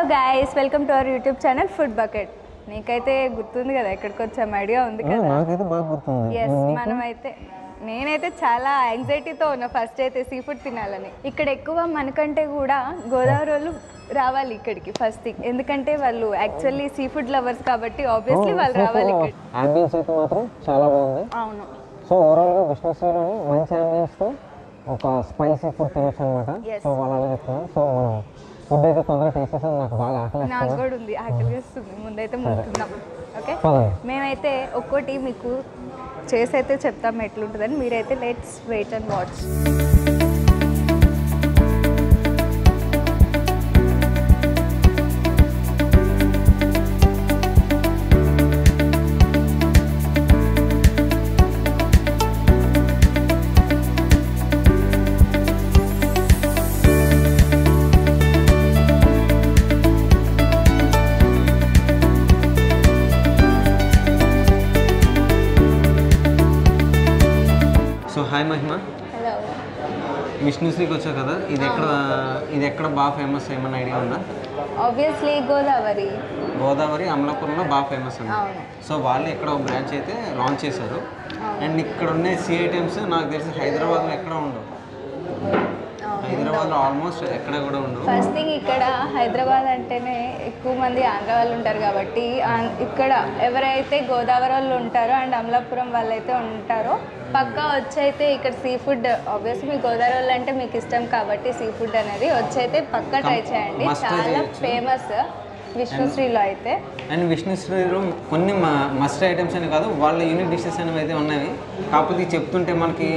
guys, welcome to our YouTube channel Food Bucket. నీకైతే గుర్తుంది కదా ఎక్కడికి వచ్చాం ఐడియా ఉంది కదా? నాకైతే బాగా గుర్తుంది. yes మనమైతే నేనైతే చాలా యాంగ్జైటీతో ఉన్నా ఫస్ట్ అయితే సీ ఫుడ్ తినాలని. ఇక్కడ ఎక్కువ మనకంటే కూడా గోదావరి వాళ్ళు రావాలి ఇక్కడికి ఫస్ట్ థింగ్, ఎందుకంటే వాళ్ళు యాక్చువల్లీ సీ ఫుడ్ లవర్స్ కాబట్టి ఆబ్వియస్లీ వాళ్ళు రావాలి ఇక్కడ. అంబియన్స్ అయితే మాత్రం చాలా బాగుంది. అవును. సో ఓవరాల్ గా విష్ణుశ్రీలోని మంచి అంబియన్స్ తో ఒక స్పైసీ ఫుడ్ తినొచ్చు అనమాట. సో వాళ్ళు అలా చెప్తున్నారు. సో మనం ఫుడ్ అయితే తొందరగా టేస్ట్ నాకు బాగా ఆకలి. నాకు కూడా ఉంది, ఆకలి వేస్తుంది. ముందైతే ముందున్నాం. ఓకే, మేమైతే ఒక్కోటి మీకు చేసి అయితే చెప్తాము ఎట్లుంటుందని. మీరైతే let's wait and watch. So hi Mahima, hello. విష్ణుశ్రీకి వచ్చావు కదా, ఇది ఎక్కడ బాగా ఫేమస్ ఏమన్నా ఐడియా ఉందా? ఆబ్వియస్లీ గోదావరి. గోదావరి అమలాపురంలో బాగా ఫేమస్ అండి. అవును. సో వాళ్ళు ఎక్కడ ఒక బ్రాంచ్ అయితే లాంచ్ చేశారు. అండ్ ఇక్కడ ఉన్న సీ ఐటమ్స్ నాకు తెలిసి హైదరాబాద్లో ఎక్కడ ఉండవు. హైదరాబాద్లో ఆల్మోస్ట్ ఎక్కడ కూడా ఉండవు. ఫస్ట్ థింగ్ ఇక్కడ హైదరాబాద్ అంటేనే ఎక్కువ మంది ఆంధ్ర వాళ్ళు ఉంటారు కాబట్టి ఇక్కడ ఎవరైతే గోదావరి వాళ్ళు ఉంటారో అండ్ అమలాపురం వాళ్ళు అయితే ఉంటారో పక్కా వచ్చైతే ఇక్కడ సీ ఫుడ్. ఆబ్వియస్లీ మీ గోదావరి వాళ్ళు అంటే మీకు ఇష్టం కాబట్టి సీ ఫుడ్ అనేది వచ్చైతే పక్కా ట్రై చేయండి. చాలా ఫేమస్ విష్ణుశ్రీలో అయితే. అండ్ విష్ణుశ్రీలో కొన్ని మస్ట్ ఐటమ్స్ అని కాదు, వాళ్ళ యూనిక్ డిషెస్ అనేవి అయితే ఉన్నవి. కాకపోతే చెప్తుంటే మనకి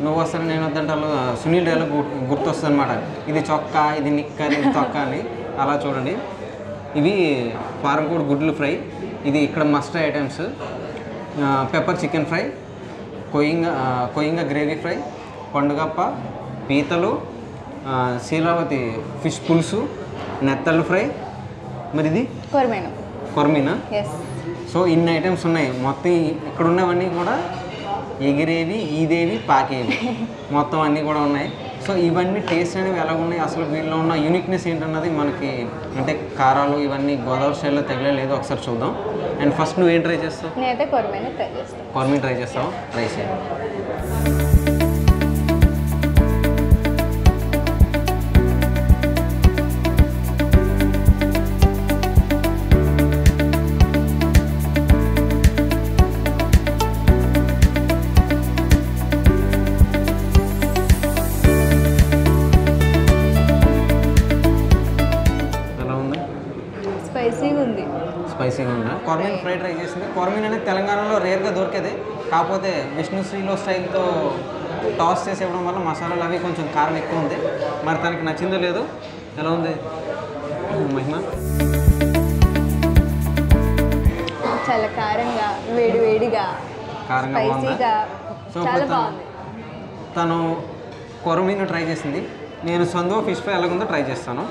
నువ్వు వస్తాను నేను వద్దంటే వాళ్ళు సునీల్ డైలాగ్ గుర్తొస్తుంది అనమాట. ఇది చొక్కా, ఇది నిక్కర్, ఇది చొక్కా అని. అలా చూడండి, ఇవి ఫారం కోడి గుడ్లు ఫ్రై, ఇది ఇక్కడ must items. Pepper chicken fry, కొయ్యంగా గ్రేవీ ఫ్రై, పండుగప్ప, పీతలు, శీలావతి ఫిష్ పులుసు, నెత్తళ్ళు ఫ్రై, మరి ఇది కొర్మీనా. సో ఇన్ని ఐటమ్స్ ఉన్నాయి. మొత్తం ఇక్కడ ఉన్నవన్నీ కూడా ఎగిరేవి, ఈదేవి, పాకేవి, మొత్తం అన్నీ కూడా ఉన్నాయి. సో ఇవన్నీ టేస్ట్ అనేవి ఎలా ఉన్నాయి, అసలు వీళ్ళలో ఉన్న యూనిక్నెస్ ఏంటన్నది మనకి అంటే కారాలు ఇవన్నీ గోదావరి స్టైల్లో తగలేదు. ఒకసారి చూద్దాం. అండ్ ఫస్ట్ నువ్వేం ట్రై చేస్తావు? నేనైతే కొర్మీని ట్రై చేస్తాను. కొర్మీ ట్రై చేస్తావు? ట్రై చేయండి. స్పైసీగా ఉందా? కొర్మీన్ ఫ్రై ట్రై చేసింది. కొర్మీన్ అనేది తెలంగాణలో రేర్గా దొరికేది. కాకపోతే విష్ణుశ్రీలో స్టైల్తో టాస్ చేసి ఇవ్వడం వల్ల మసాలాలు అవి కొంచెం కారం ఎక్కువ ఉంది. మరి తనకి నచ్చిందో లేదో. ఎలా ఉంది మహిమ? చాలా కారంగా, వేడిగా, కారంగా బాగుందా? సో తను కొర్మీన్ ట్రై చేసింది. నేను సందో ఫిష్ ఫ్రై ఎలాగుందో ట్రై చేస్తాను.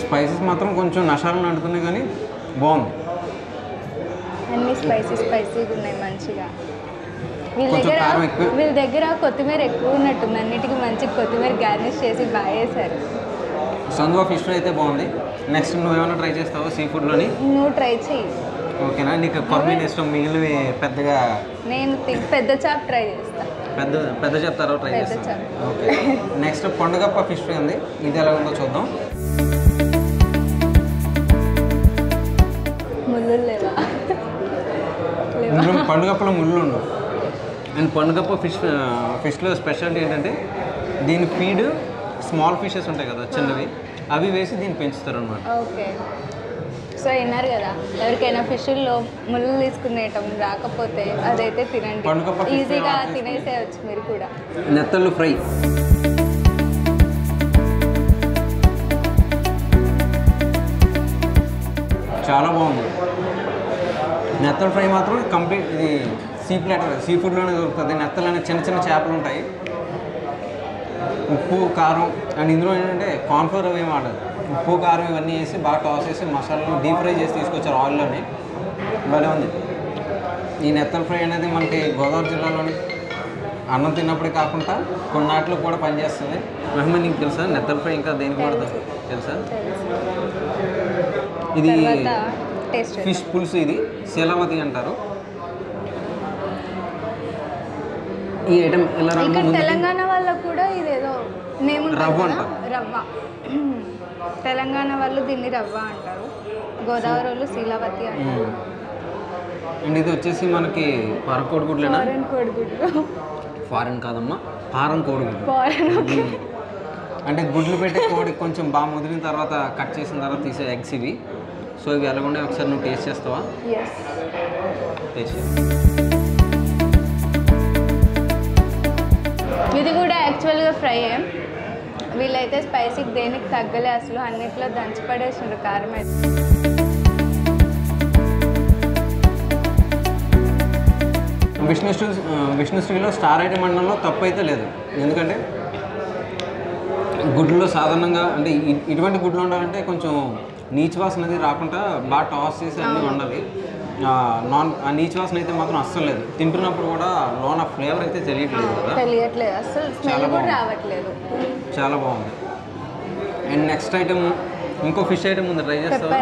స్పైసెస్ మాత్రం కొంచెం నషాలను అంటున్నాయి కానీ బాగుంది. అన్ని స్పైసీగా ఉన్నాయి మంచిగా. వీళ్ళ దగ్గర కొత్తిమీర ఎక్కువ ఉన్నట్టుంది. అన్నిటికీ మంచి కొత్తిమీర గార్నిష్ చేసి బాగా వేశారు. సందువా ఫిష్ ఫ్రై అయితే బాగుంది. నెక్స్ట్ నువ్వు ఏమైనా ట్రై చేస్తావా సీ ఫుడ్లోని? నువ్వు ట్రై చెయ్యి. ఓకేనా? నీకు కొర్మీన్ ఇష్టం, మిగిలినవి పెద్దగా నేను పెద్ద చాప్ ట్రై చేస్తా. పెద్ద చెప్తారో ట్రై చేస్తా. ఓకే. నెక్స్ట్ పండుగప్ప ఫిష్ ఫ్రై ఉంది. ఇది ఎలా ఉందో చూద్దాం. ముళ్ళు లేవా? పండుగప్పలో ముళ్ళు ఉండవు. అండ్ పండుగప్ప ఫిష్లో స్పెషాలిటీ ఏంటంటే దీని ఫీడ్ స్మాల్ ఫిషెస్ ఉంటాయి కదా చిన్నవి, అవి వేసి దీన్ని పెంచుతారు అనమాట. ఓకే. సో విన్నారు కదా, ఎవరికైనా ఫిష్లో ముళ్ళు తీసుకునేటం రాకపోతే అదైతే తినండి. ఈజీగా తినేసేయచ్చు మీరు కూడా. నెత్తళ్ళు ఫ్రై చాలా బాగుంది. నెత్తల ఫ్రై మాత్రం కంప్లీట్ ఇది సీ ఫుడ్లోనే దొరుకుతుంది. నెత్తలు అనే చిన్న చిన్న చేపలు ఉంటాయి. ఉప్పు, కారం అండ్ ఇందులో ఏంటంటే కార్న్ఫ్లోర్ అవి ఏమి వాడదు. ఉప్పు, కారం ఇవన్నీ వేసి బాగా టాస్ చేసి మసాలాను డీప్ ఫ్రై చేసి తీసుకొచ్చారు ఆయిల్లోనే. భలే ఉంది. ఈ నెత్తల్ ఫ్రై అనేది మనకి గోదావరి జిల్లాలోని అన్నం తిన్నప్పుడే కాకుండా కొన్నాటిలో కూడా పనిచేస్తుంది. మహిమ నీకు తెలుసా నెత్తల్ ఫ్రై ఇంకా దేనికి వాడతాం తెలుసా? ఇది ఫిష్ పులుసు, ఇది శీలవతి అంటారు. ఈ ఐటమ్ ఇలా తెలంగాణ వాళ్ళకు కూడా ఇదేదో నేమ్ రవ్వ అంటారు. రవ్వ, తెలంగాణ వాళ్ళు దీన్ని రవ్వ అంటారు, గోదావరి వాళ్ళు శీలవతి అంటారు. అండ్ ఇది వచ్చేసి మనకి పారం కోడిగుడ్లేనా? ఫారెన్ కోడిగుడ్లు. ఫారెన్ కాదమ్మా, పారం కోడిగుడ్లు. అంటే గుడ్లు పెట్టే కోడి కొంచెం బాగా ముదిరిన తర్వాత కట్ చేసిన తర్వాత తీసే ఎగ్స్ ఇవి. సో ఇవి ఎలాగుండే ఒకసారి నువ్వు టేస్ట్ చేస్తావా? టేస్ట్. ఇది కూడా యాక్చువల్గా ఫ్రై. వీళ్ళైతే స్పైసీకి దేనికి తగ్గలే అసలు, అన్నిట్లో దంచి పడేసిండ్రు కారం అయితే. విష్ణుశ్రీలో స్టార్ ఐటమ్ అనడంలో తప్పు అయితే లేదు. ఎందుకంటే గుడ్లలో సాధారణంగా అంటే ఇటువంటి గుడ్లు ఉండాలంటే కొంచెం నీచు వాసన అది రాకుండా బాగా టాస్ చేసి అన్నీ ఉండాలి. ఆ నీచు వాసన అయితే మాత్రం అస్సలు లేదు. తింటున్నప్పుడు కూడా లోన ఫ్లేవర్ అయితే తెలియట్లేదు కదా, తెలియట్లేదు అసలు, స్మెల్ కూడా రావట్లేదు. చాలా బాగుంది. అండ్ నెక్స్ట్ ఐటమ్ ఇంకో ఫిష్ ఐటమ్ ఉంది, ట్రై చేస్తావా?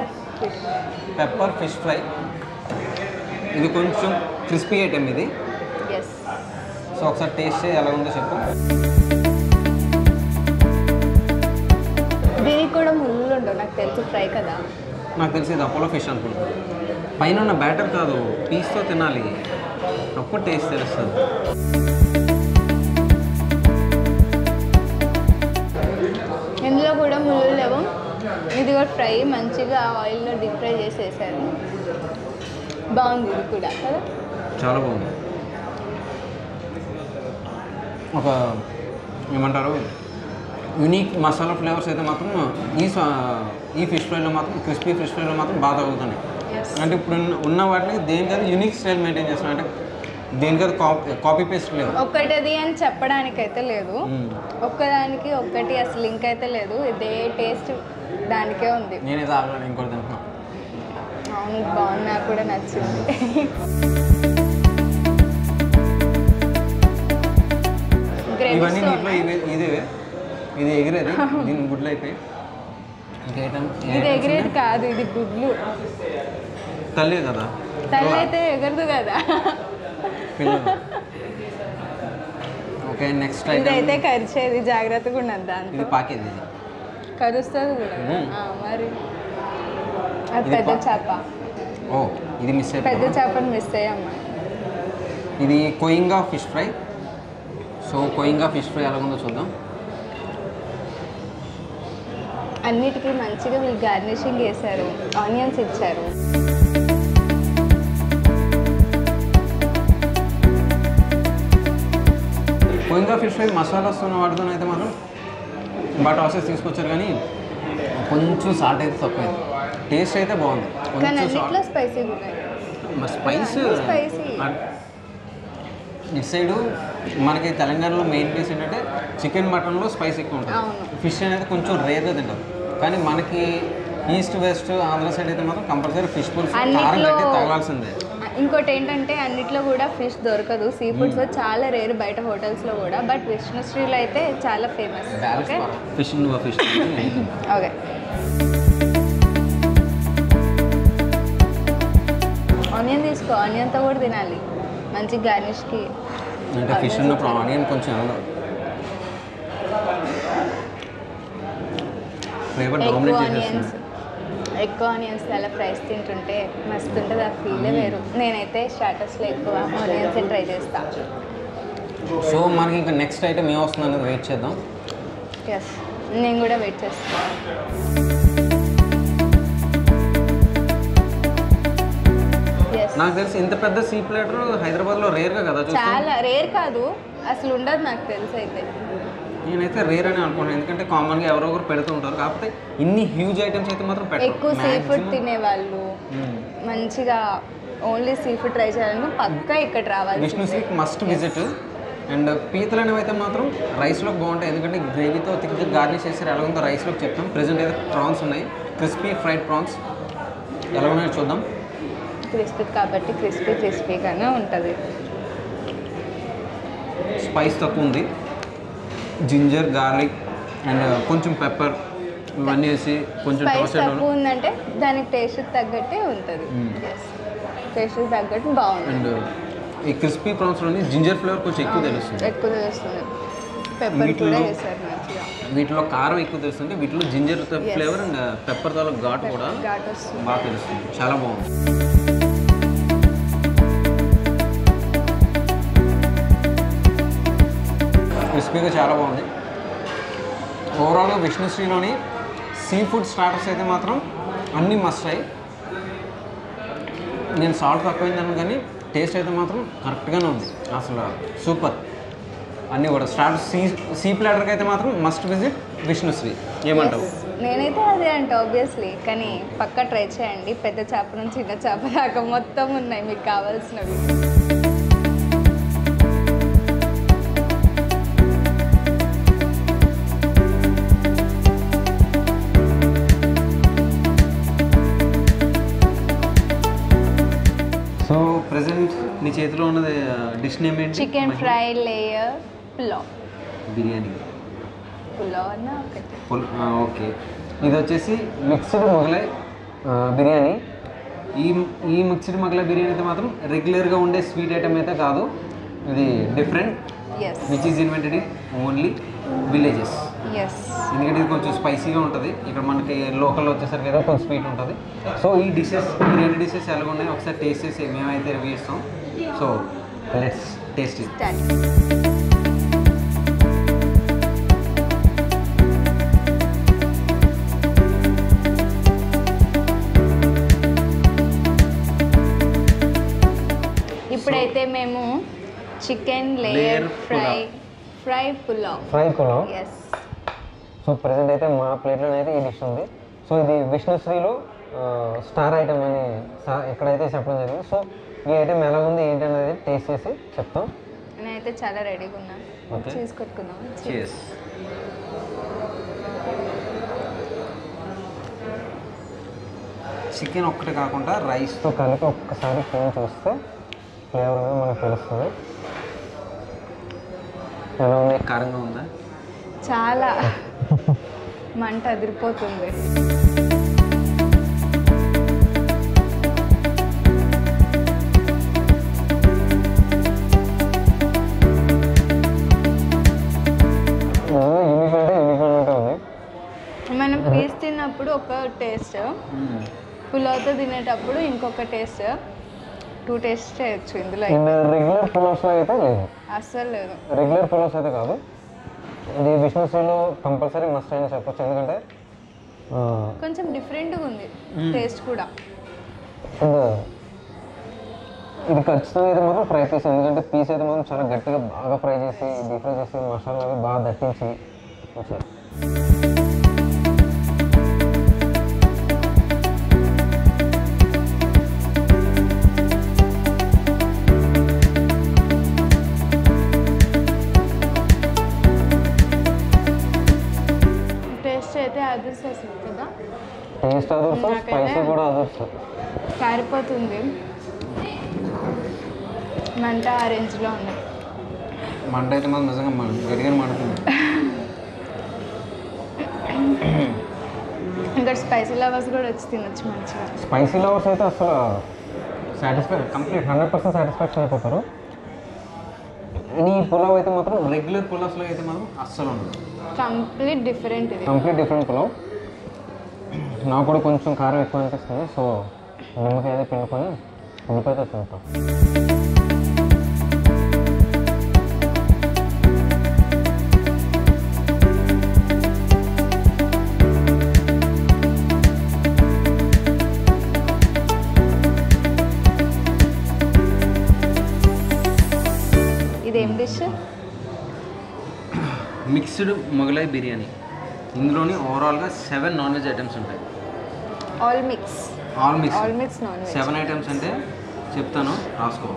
Pepper fish fry. ఇది కొంచెం క్రిస్పీ ఐటమ్ ఇది. సో ఒకసారి టేస్ట్ చేసి ఎలా ఉందో చెప్పు. దీనికి కూడా ముళ్ళు ఉండవు నాకు తెలిసి, ఫ్రై కదా. నాకు తెలిసి ఇది అపోలో ఫిష్ అనుకుంటున్నాను. పైన ఉన్న బ్యాటర్ కాదు, పీస్తో తినాలి, అప్పుడు టేస్ట్ తెలుస్తుంది. ఇందులో కూడా ముళ్ళు లేవు. ఇది కూడా ఫ్రై మంచిగా ఆయిల్లో డీప్ ఫ్రై చేసేసారు. బాగుంది ఇది కూడా కదా, చాలా బాగుంది. ఒక ఏమంటారు యూనిక్ మసాలా ఫ్లేవర్స్ అయితే మాత్రం ఈ ఫిష్ ఫ్రైలో మాత్రం, క్రిస్పీ ఫిష్ ఫ్రైలో మాత్రం బాగా తగ్గుతున్నాయి. అంటే ఇప్పుడు ఉన్న వాటిని దేనికది యూనిక్ స్టైల్ మెయింటైన్ చేస్తున్నాం. అంటే దేనికది కాపీ పేస్ట్ లేదు, ఒక్కటిది అని చెప్పడానికైతే లేదు. ఒక్కదానికి ఒక్కటి అసలు లింక్ అయితే లేదు. ఇదే టేస్ట్ దానికే ఉంది. నేనైతే ఆల్రెడీ ఇంకోటి తింటున్నాను. అవును, బాగుంది, నాకు కూడా నచ్చింది. ఇవన్నీ నీటిలో ఇది ఎగిరేది, దీని గుడ్లు అయిపోయి. ఇది ఎగిరేది కాదు, ఇది గుడ్లు. తల్లి కదా, తల్లి అయితే ఎగరదు కదా. ఓకే, నెక్స్ట్ ఇదైతే కరిచేది, జాగ్రత్తగా ఉన్నది. దాంతో ఇది పాకేది, కరుస్తుంది కూడా. మరి అది పెద్ద చేప. ఓ ఇది మిస్ అయిపోయింది, పెద్ద చేపను మిస్ అయ్యమ్మా. ఇది కోయింగా ఫిష్ ఫ్రై. సో కోయింగా ఫిష్ ఫ్రై ఎలా ఉందో చూద్దాం. అన్నిటికీ మంచిగా వీళ్ళు గార్నిషింగ్ చేశారు, ఆనియన్స్ ఇచ్చారు. కోయింగా ఫిష్ ఫ్రై మసాలాస్ వాడుతూ అయితే మాత్రం బాగా టాసెస్ తీసుకొచ్చారు, కానీ కొంచెం సాల్ట్ అయితే తక్కువైంది. టేస్ట్ అయితే బాగుంది, కొంచెం స్పైసీ స్పైసీ. ఇటు సైడు మనకి తెలంగాణలో మెయిన్ పీస్ ఏంటంటే చికెన్, మటన్లో స్పైస్ ఎక్కువ ఉంటుంది. ఫిష్ అనేది కొంచెం రేర్గా తింటారు. కానీ మనకి ఈస్ట్ వెస్ట్ ఆంధ్ర సైడ్ అయితే మాత్రం కంపల్సరీ ఫిష్ పులుసు కారం పెట్టి తగలాల్సిందే. ఇంకోటి ఏంటంటే అన్నిట్లో కూడా ఫిష్ దొరకదు. సీ ఫుడ్స్ చాలా రేరు బయట హోటల్స్లో కూడా. బట్ విష్ణుశ్రీలో అయితే చాలా famous. Fish fish okay, onion తీసుకో, ఆనియన్తో కూడా తినాలి మంచి గార్నిష్కి. అంటే ఫిష్ ఉన్నప్పుడు ఆనియన్ కొంచెం ఫ్లేవర్ డామినేట్ చేసేస్తుంది. ఎక్కువ ఆనియన్స్ అలా ఫ్రైస్ తింటుంటే మస్తు ఉంటుంది, ఆ ఫీలే వేరు. నేనైతే స్టార్టర్స్లో ఎక్కువ ఆనియన్స్ ట్రై చేస్తాను. సో మనకి ఇంకా నెక్స్ట్ ఐటమ్ ఏం వస్తుంది అనేది వెయిట్ చేద్దాం. ఎస్, నేను కూడా వెయిట్ చేస్తాను. నాకు తెలిసి ఇంత పెద్ద సీ ప్లేటర్ హైదరాబాద్లో రేర్గా కదా, చాలా రేర్ కాదు అసలు, ఉండదు నాకు తెలిసి. అయితే నేనైతే రేర్ అని అనుకుంటాను, ఎందుకంటే కామన్గా ఎవరో ఒకరు పెడుతూ ఉంటారు. కాకపోతే ఇన్ని హ్యూజ్ ఐటమ్స్ అయితే మాత్రం పెట్టరు. ఎక్కువ సీ ఫుడ్ తినేవాళ్ళు మంచిగా ఓన్లీ సీ ఫుడ్ ట్రై చేయాలని పక్కా ఇక్కడ రావాలి. విష్ణుశ్రీకి మస్ట్ విజిట్. అండ్ పీతలు అనేవి అయితే మాత్రం రైస్లోకి బాగుంటాయి, ఎందుకంటే గ్రేవీతో థిక్గా గార్నిష్ చేసి ఎలా ఉందో రైస్లోకి చెప్తాం. ప్రెజెంట్ అయితే ప్రాన్స్ ఉన్నాయి, క్రిస్పీ ఫ్రైడ్ ప్రాన్స్ ఎలా ఉన్నాయో చూద్దాం. క్రిస్పీ కాబట్టి క్రిస్పీగానే ఉంటుంది. స్పైస్ తక్కువ ఉంది. జింజర్, గార్లిక్ అండ్ కొంచెం పెప్పర్ ఇవన్నీ వేసి కొంచెం స్పైస్ తక్కువ ఉందంటే దానికి టేస్ట్ తగ్గట్టే ఉంటుంది. టేస్ట్ తగ్గట్టు బాగుంది. అండ్ ఈ క్రిస్పీ ప్రాన్స్లోని జింజర్ ఫ్లేవర్ కొంచెం ఎక్కువ తెలుస్తుంది. పెప్పర్ కూడా వేసారు మంచిగా. వీటిలో కారం ఎక్కువ తెలుస్తుంది, వీటిలో జింజర్ ఫ్లేవర్ అండ్ పెప్పర్ తో ఘాటు కూడా బాగా తెలుస్తుంది. చాలా బాగుంది. క్రిస్పీగా చాలా బాగుంది. ఓవరాల్గా విష్ణుశ్రీలోని సీ ఫుడ్ స్టార్టర్స్ అయితే మాత్రం అన్నీ మస్ట్ అయ్యి. నేను సాల్ట్ తక్కువైందాను కానీ టేస్ట్ అయితే మాత్రం కరెక్ట్గానే ఉంది. అసలు సూపర్. అన్నీ కూడా స్టార్టర్స్ సీ ప్లాటర్కి అయితే మాత్రం మస్ట్ విజిట్ విష్ణుశ్రీ. ఏమంటావు? నేనైతే అదే అంటే ఆబ్వియస్లీ, కానీ పక్కా ట్రై చేయండి. పెద్ద చేప నుంచి చిన్న చేప దాకా మొత్తం ఉన్నాయి మీకు కావాల్సినవి. సో ప్రెసెంట్ నీ చేతిలో ఉన్నది డిష్ నేమ్ ఏంటి? Chicken fry layer pulao. Biryani pulao అన్న ఒకటి. ఓకే, ఇది వచ్చేసి మిక్స్డ్ మొగలై బిర్యానీ. ఈ మిక్స్డ్ మొగలై బిర్యానీ అయితే మాత్రం రెగ్యులర్గా ఉండే స్వీట్ ఐటమ్ అయితే కాదు. ఇది different, which is invented in only villages. ఎందుకంటే ఇది కొంచెం స్పైసీగా ఉంటుంది. ఇక్కడ మనకి లోకల్లో వచ్చేసరికి ఏదో కొంచెం స్వీట్ ఉంటుంది. సో ఈ డిషెస్, బిర్యానీ డిషెస్ ఎలాగ ఉన్నాయి ఒకసారి టేస్ట్ చేసి మేమైతే రివ్యూ ఇస్తాం. So let's taste it. ఇప్పుడైతే మేము chicken layer fry pulao. Yes. So present అయితే మా ప్లేట్లో అయితే ఈ డిష్ ఉంది. సో ఇది విష్ణుశ్రీలో స్టార్ ఐటమ్ అని ఎక్కడైతే చెప్పడం జరిగింది. సో ఈ ఐటమ్ ఎలా ఉంది ఏంటి అనేది టేస్ట్ చేసి చెప్తాం. నేనైతే చాలా రెడీగా ఉన్నాను. చేసుకొట్టుకుందాం. చికెన్ ఒక్కటే కాకుండా రైస్తో కలిపి ఒక్కసారి తిని చూస్తే ఫ్లేవర్ అనేది మనకు తెలుస్తుంది. ఎలా ఉంది? కారంగా ఉందా? చాలా మంట అదిరిపోతుంది. మనం పీస్ తిన్నప్పుడు ఒక టేస్ట్, పులావ్తో తినేటప్పుడు ఇంకొక టేస్ట్. 2 టేస్ట్ చేయొచ్చు ఇందులో. రెగ్యులర్ పులావ్స్లో అయితే లేదు, అస్సలు లేదు. రెగ్యులర్ పులావ్స్ అయితే కాదు. ఇది విష్ణుశ్రీలో కంపల్సరీ మస్ట్ అని చెప్పచ్చు. ఎందుకంటే కొంచెం డిఫరెంట్గా ఉంది టేస్ట్ కూడా. ఇది ఖచ్చితంగా అయితే మాత్రం ఫ్రై పీస్. ఎందుకంటే పీస్ అయితే మాత్రం చాలా గట్టిగా బాగా ఫ్రై చేసి డీప్ ఫ్రై చేసి మసాలా అవి బాగా దట్టించి వచ్చాయి. కదా, టేస్ట్ అదర్స్, స్పైసీ కూడా అదర్స్. కారిపోతుంది, మంట ఆ రేంజ్లో ఉంది. మంట అయితే మాకు నిజంగా గట్టిగా మండుతుంది. ఇంకా స్పైసీ లవర్స్ కూడా వచ్చి తినొచ్చు మంచిగా. స్పైసీ లవర్స్ అయితే అసలు కంప్లీట్ 100% సాటిస్ఫాక్షన్ అయిపోతారు. ఈ పులావ్ అయితే మాత్రం రెగ్యులర్ పులావ్స్లో అయితే మాత్రం అస్సలు ఉండదు. Complete different. ఇది కంప్లీట్ డిఫరెంట్ పులావ్. నాకు కూడా కొంచెం కారం ఎక్కువ అనిపిస్తుంది. సో నిమ్మకాయ అయితే పిండుకొని ఉల్లిపాయతో తింటాం. ఇదేం డిష్? మిక్స్డ్ మొగలై బిర్యానీ. ఇందులోని ఓవరాల్గా 7 నాన్ వెజ్ ఐటమ్స్ ఉంటాయి. All mix non veg. 7 items అంటే చెప్తాను, రాసుకో.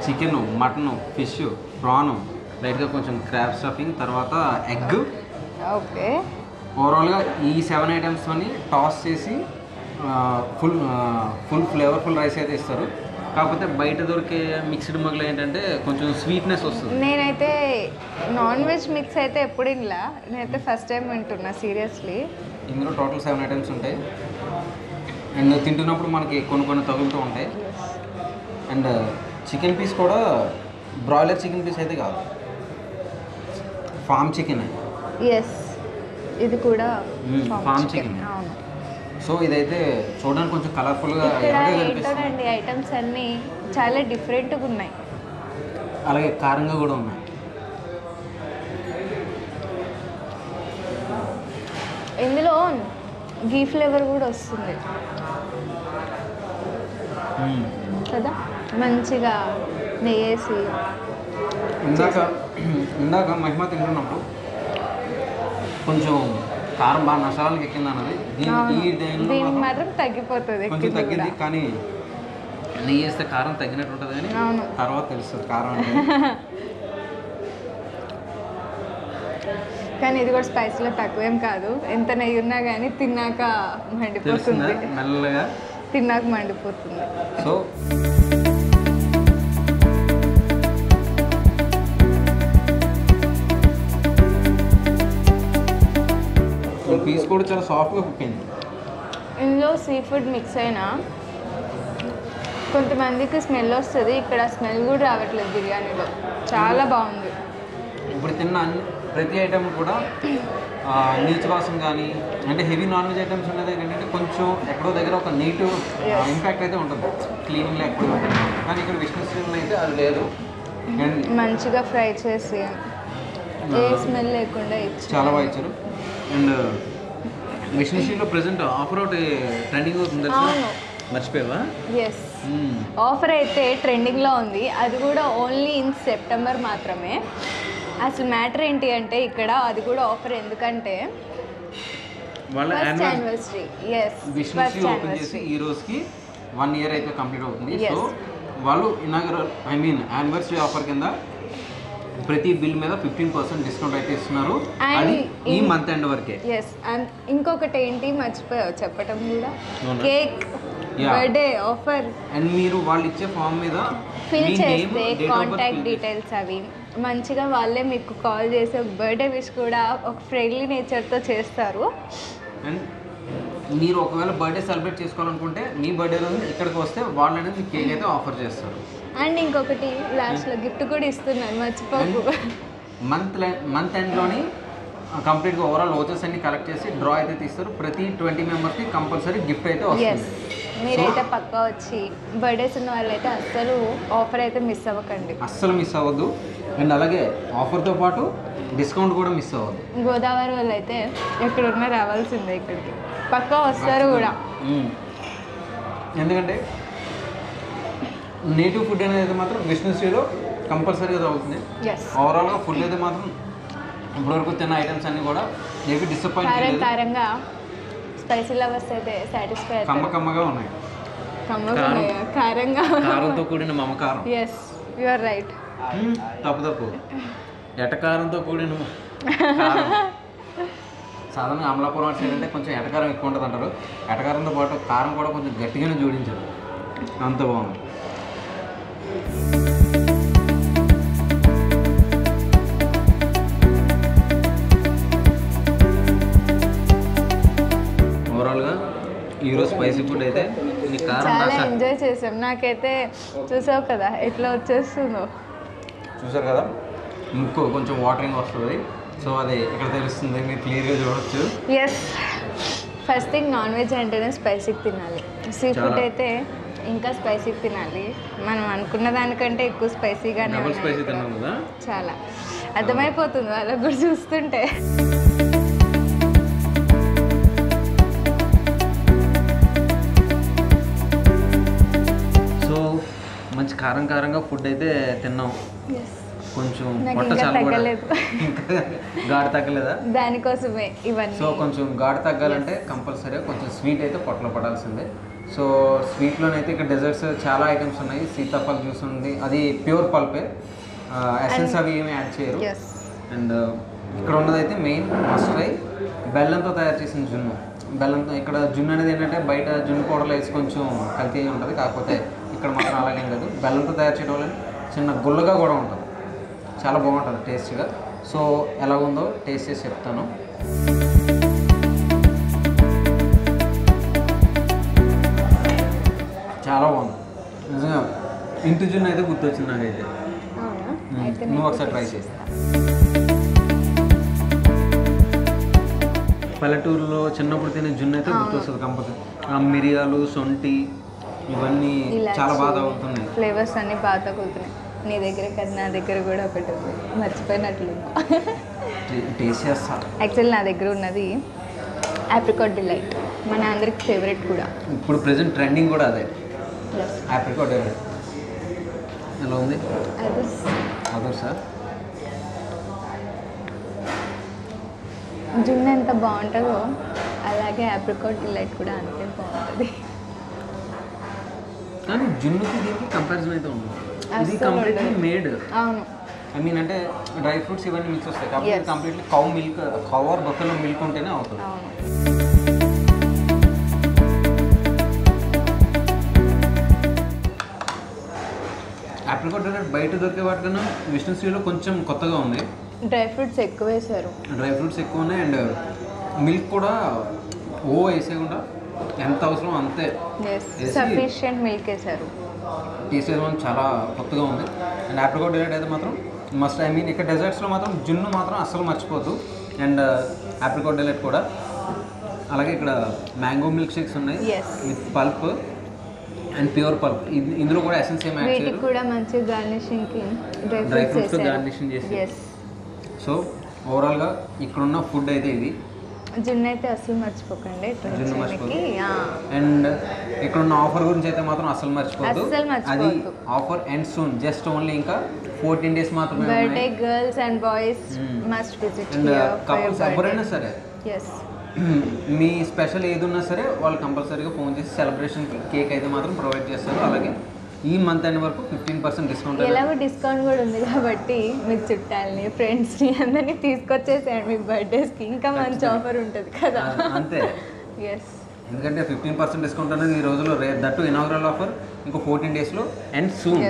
చికెన్, మటన్, ఫిష్, ప్రాన్, లైట్గా కొంచెం క్రాబ్ స్టఫింగ్, తర్వాత ఎగ్. ఓకే. ఓవరాల్గా ఈ 7 ఐటమ్స్తోని టాస్ చేసి ఫుల్ ఫ్లేవర్ఫుల్ రైస్ అయితే ఇస్తారు. కాకపోతే బయట దొరికే మిక్స్డ్ మగ్లో ఏంటంటే కొంచెం స్వీట్నెస్ వస్తుంది. నేనైతే నాన్ వెజ్ మిక్స్ అయితే ఎప్పుడు ఇలా నేనైతే ఫస్ట్ టైం వింటున్నా సీరియస్లీ. ఇందులో టోటల్ 7 ఐటమ్స్ ఉంటాయి. అండ్ తింటున్నప్పుడు మనకి కొన్ని తగులుతూ ఉంటాయి. అండ్ చికెన్ పీస్ కూడా బ్రాయిలర్ చికెన్ పీస్ అయితే కాదు, ఫామ్ చికెన్. ఎస్, ఇది కూడా ఫామ్ చికెన్. అవును. సో ఇదైతే చూడడానికి కొంచెం కలర్ఫుల్గా ఏంటోనండి ఐటమ్స్ అన్నీ చాలా డిఫరెంట్గా ఉన్నాయి, అలాగే కారంగా కూడా ఉన్నాయి. ఇందులో గీ ఫ్లేవర్ కూడా వస్తుంది కదా, మంచిగా నెయ్యేసి. ఇందాక మహిమ తింటున్నప్పుడు కొంచెం కారం బాగా నష్టాలకు ఎక్కింది అన్నది. దీనికి మాత్రం తగ్గిపోతుంది, కొంచెం తగ్గింది. కానీ నెయ్యి వేస్తే కారం తగ్గినట్టు ఉంటుంది, కానీ తర్వాత తెలుస్తుంది కారం అంటే. కానీ ఇది కూడా స్పైసీలో తక్కువేం కాదు, ఎంత నెయ్యి ఉన్నా కానీ తిన్నాక మండిపోతుంది, మెల్లగా తిన్నాక మండిపోతుంది. సో పీస్ కూడా చాలా సాఫ్ట్గా కుక్ అయింది. ఇందులో సీ ఫుడ్ మిక్స్ అయినా కొంతమందికి స్మెల్ వస్తుంది, ఇక్కడ స్మెల్ కూడా రావట్లేదు బిర్యానీలో, చాలా బాగుంది. ఇప్పుడు తిన్న ప్రతి ఐటమ్ కూడా నీచు వాసన కానీ, అంటే హెవీ నాన్ వెజ్ ఐటమ్స్ ఉన్న దగ్గర ఏంటంటే కొంచెం ఎక్కడో దగ్గర ఒక నెగిటివ్ ఇంపాక్ట్ అయితే ఉంటుంది, క్లీనింగ్ లేకపోతే ఉంటుంది. కానీ ఇక్కడ విష్ణు అయితే అది లేదు. అండ్ మంచిగా ఫ్రై చేసి ఏ స్మెల్ లేకుండా చాలా బాగా ఇచ్చారు. అండ్ విష్ణుశ్రీలో ప్రెసెంట్ ఆఫర్ ఒకటి ట్రెండింగ్ అవుతుంది, మర్చిపోయావా? ఎస్, ఆఫర్ అయితే ట్రెండింగ్లో ఉంది, అది కూడా ఓన్లీ ఇన్ సెప్టెంబర్ మాత్రమే. అసలు మ్యాటర్ ఏంటి అంటే ఇక్కడ అది కూడా ఆఫర్, ఎందుకంటే వాళ్ళ యానివర్సరీ. ఎస్, విష్ణుశ్రీ ఓపెన్ చేసి ఈ రోజుకి 1 year అయితే కంప్లీట్ అవుతుంది. సో వాళ్ళు ఇనాగరల్ యానివర్సరీ ఆఫర్ కింద ప్రతి బిల్ మీద 15% డిస్కౌంట్ అయితే ఇస్తున్నారు, అది ఈ మంత్ ఎండ్ వరకే. ఎస్, అండ్ ఇంకొకటి ఏంటి మర్చిపోయావు చెప్పటం కూడా, కేక్ బర్త్డే ఆఫర్. అండ్ మీరు వాళ్ళు ఇచ్చే ఫామ్ మీద ఫిల్ చేస్తే కాంటాక్ట్ డీటెయిల్స్ అవి మంచిగా వాళ్ళే మీకు కాల్ చేసి ఒక బర్త్డే విష్ కూడా ఒక ఫ్రెండ్లీ నేచర్తో చేస్తారు. అండ్ మీరు ఒకవేళ బర్త్డే సెలబ్రేట్ చేసుకోవాలనుకుంటే మీ బర్త్డే రోజు ఇక్కడికి వస్తే వాళ్ళు అనేది కేక్ అయితే ఆఫర్ చేస్తారు. అండ్ ఇంకొకటి లాస్ట్లో గిఫ్ట్ కూడా ఇస్తున్నారు, మర్చిపోకు. మంత్ ఎండ్లోని కంప్లీట్గా ఓవరాల్ ఓచర్స్ అన్ని కలెక్ట్ చేసి డ్రా అయితే తీస్తారు. ప్రతి 20 మెంబర్స్కి కంపల్సరీ గిఫ్ట్ అయితే వస్తుంది. మీరైతే పక్కా వచ్చి బర్త్డేస్ ఉన్న వాళ్ళైతే అస్సలు ఆఫర్ అయితే మిస్ అవ్వకండి, అస్సలు మిస్ అవ్వద్దు. అండ్ అలాగే ఆఫర్తో పాటు డిస్కౌంట్ కూడా మిస్ అవ్వద్దు. గోదావరి వాళ్ళు అయితే ఎక్కడున్నా రావాల్సిందే, ఇక్కడికి పక్కా వస్తారు కూడా. ఎందుకంటే నేటివ్ ఫుడ్ అనేది మాత్రం విష్ణుశ్రీలో కంపల్సరీగా అవుతుంది. ఓవరాల్గా ఫుడ్ అయితే మాత్రం ఇప్పటివరకు తిన్న ఐటమ్స్ అన్నీ కూడా ఏవి డిసప్పాయింట్ కారంగా స్పైసీ లవర్స్ అయితే సాటిస్ఫై కమ్మగా ఉన్నాయి, కారంగా కారంతో కూడిన మమకారం. Yes, you are right. తప్పు ఎటకారంతో కూడిన సాధారణంగా అమలాపురం సైడ్ అంటే కొంచెం ఎటకారం ఎక్కువ ఉంటుంది అంటారు. ఎటకారంతో పాటు కారం కూడా కొంచెం గట్టిగానే జోడించారు, అంత బాగుంది. ఓవరాల్గా ఈరోజు స్పైసీ ఫుడ్ అయితే చాలా ఎంజాయ్ చేసాం. నాకైతే చూసావు కదా ఎట్లా వచ్చేస్తుందో, చూసారు కదా, ముక్కు కొంచెం వాటరింగ్ వస్తుంది. సో అది ఇక్కడ తెలుస్తుంది, మీరు క్లియర్గా చూడవచ్చు. Yes, first thing non veg అంటేనే స్పైసీగా తినాలి, సీ ఫుడ్ అయితే ఇంకా స్పైసీగా తినాలి. మనం అనుకున్న దానికంటే ఎక్కువ స్పైసీగానే చాలా అర్థమైపోతుంది వాళ్ళకు కూడా చూస్తుంటే. సో మంచి కారంగా ఫుడ్ అయితే తిన్నాం. కొంచెం పొట్ట తగ్గలేదు, ఘాటు తగ్గలేదా? దానికోసమే ఇవన్నీ. సో కొంచెం ఘాటు తగ్గాలంటే కంపల్సరీగా కొంచెం స్వీట్ అయితే పొట్టలో పడాల్సిందే. సో స్వీట్లోనైతే ఇక్కడ డెజర్ట్స్ చాలా ఐటమ్స్ ఉన్నాయి. సీతాఫల్ జ్యూస్ ఉంది, అది ప్యూర్ పల్పే, ఎసెన్స్ అవి ఏమి యాడ్ చేయరు. అండ్ ఇక్కడ ఉన్నదైతే మెయిన్ మస్ట్ ట్రై బెల్లంతో తయారు చేసిన జున్ను. బెల్లంతో ఇక్కడ జున్ను అనేది ఏంటంటే బయట జున్ను పౌడర్లో వేసి కొంచెం కల్తీ ఉంటుంది, కాకపోతే ఇక్కడ మాత్రం అలాగేం లేదు. బెల్లంతో తయారు చేయడం వల్ల చిన్న గుల్లగా కూడా ఉంటుంది, చాలా బాగుంటుంది టేస్ట్గా. సో ఎలా ఉందో టేస్ట్ చేసి చెప్తాను. చాలా బాగుంది నిజంగా. ఇంటి జున్ను అయితే గుర్తొచ్చింది నాకైతే. నువ్వు ఒకసారి ట్రై చేస్తా. పల్లెటూరులో చిన్నప్పుడు తినే జున్ను అయితే గుర్తొస్తుంది కంపల్సరీ. ఆ మిరియాలు, సొంటి ఇవన్నీ చాలా బాగా తగులుతున్నాయి, ఫ్లేవర్స్ అన్నీ బాగా తగులుతున్నాయి. నీ దగ్గర కదా, నా దగ్గర కూడా ఒకటి ఉంది, మర్చిపోయినట్లు. టేస్ట్ చేస్తా. యాక్చువల్లీ నా దగ్గర ఉన్నది ఆప్రికాట్ డిలైట్, మన అందరికి ఫేవరెట్ కూడా. ఇప్పుడు ప్రెసెంట్ ట్రెండింగ్ కూడా అదే ఆప్రికాట్ డిలైట్. ఎలా ఉంది అదే సార్? జున్ను ఎంత బాగుంటుందో అలాగే ఆప్రికాట్ డిలైట్ కూడా అంతే బాగుంటుంది. కానీ జున్నుకి దీనికి కంపారిజన్ అయితే ఉంది. ఇది కంప్లీట్లీ మేడ్. అవును, ఐ మీన్ అంటే డ్రై ఫ్రూట్స్ ఇవన్నీ మిక్స్ వస్తాయి కాబట్టి completely cow milk, cow or buffalo milk ఉంటేనే అవుతుంది. అవును. ఆప్రికాట్ డిలైట్ బయట దొరికే వాటికన్నా విష్ణుశ్రీలో కొంచెం కొత్తగా ఉంది. డ్రై ఫ్రూట్స్ ఎక్కువ వేసారు. డ్రై ఫ్రూట్స్ ఎక్కువ ఉన్నాయి అండ్ మిల్క్ కూడా వేసేయకుండా ఎంత అవసరం అంతే సఫిషియెంట్ మిల్క్ వేసారు. టేస్ట్ అయితే మాత్రం చాలా కొత్తగా ఉంది. అండ్ ఆప్రికాట్ డిలైట్ అయితే మాత్రం మస్ట్. ఐ మీన్ ఇక్కడ డెజర్ట్స్లో మాత్రం జున్ను మాత్రం అస్సలు మర్చిపోద్దు. అండ్ ఆప్రికాట్ డిలైట్ కూడా. అలాగే ఇక్కడ మ్యాంగో మిల్క్ షేక్స్ ఉన్నాయి with pulp and pure pulp. ఇందులో కూడా ఎసెన్స్ ఏం యాడ్ చేయరు. కూడా మంచి గార్నిషింగ్కి డ్రై ఫ్రూట్స్తో గార్నిషింగ్ చేసి. సో ఓవరాల్గా ఇక్కడున్న ఫుడ్ అయితే ఇది. జున్ను అయితే అసలు మర్చిపోకండి. జున్ను మర్చిపోదు. అండ్ ఇక్కడున్న ఆఫర్ గురించి అయితే మాత్రం అసలు మర్చిపోద్దు. అది offer and soon, just only ఇంకా 14 days మాత్రమే. Birthday girls and boys must visit. And couples ఎవరైనా సరే మీ స్పెషల్ ఏది ఉన్నా సరే వాళ్ళు కంపల్సరీగా ఫోన్ చేసి సెలబ్రేషన్ కేక్ అయితే మాత్రం ప్రొవైడ్ చేస్తారు. అలాగే ఈ మంత్ ఎండ్ వరకు 15% డిస్కౌంట్. ఎలాగో డిస్కౌంట్ కూడా ఉంది కాబట్టి మీ చుట్టాలని, ఫ్రెండ్స్ని అందరినీ తీసుకొచ్చేసేయండి మీ బర్త్డేస్కి. ఇంకా మంచి ఆఫర్ ఉంటుంది కదా. అంతే. ఎందుకంటే 15% డిస్కౌంట్ అనేది ఈ రోజులో దట్టు ఇనాగ్రల్ ఆఫర్. ఇంకో 14 daysలో అండ్ సూన్.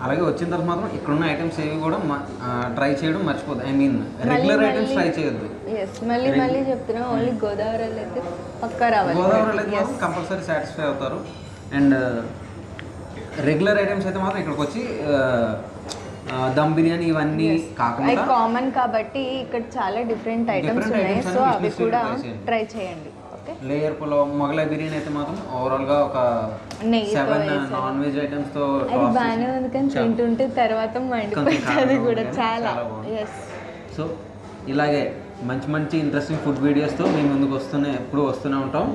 అలాగే వచ్చిన తర్వాత మాత్రం ఇక్కడున్న ఐటమ్స్ ఏవి కూడా ట్రై చేయడం మర్చిపోద్దు. I mean regular items try చేయొద్దు. మళ్ళీ చెప్తున్నా, ఓన్లీ గోదావరిలో అయితే పక్కా రావాలి. గోదావరిలో అయితే కంపల్సరీ సాటిస్ఫై అవుతారు. అండ్ రెగ్యులర్ ఐటమ్స్ అయితే మాత్రం ఇక్కడికి వచ్చి దమ్ బిర్యానీ ఇవన్నీ కాకుండా కామన్ కాబట్టి ఇక్కడ చాలా డిఫరెంట్ ఐటమ్స్ ఉన్నాయి. సో అవి కూడా ట్రై చేయండి. లేయర్ పులావ్, మొగలాయ్ బిర్యానీ అయితే మాత్రం ఓవరాల్గా ఒక 7 నాన్ వెజ్ ఐటమ్స్తో బాగానే ఉంది. కానీ తింటుంటే తర్వాత మండిపోతుంది కూడా చాలా. సో ఇలాగే మంచి మంచి ఇంట్రెస్టింగ్ ఫుడ్ వీడియోస్తో మేము ముందుకు ఎప్పుడు వస్తూనే ఉంటాం.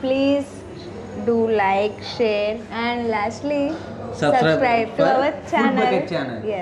Please do like, share and lastly subscribe to our channel. Yes.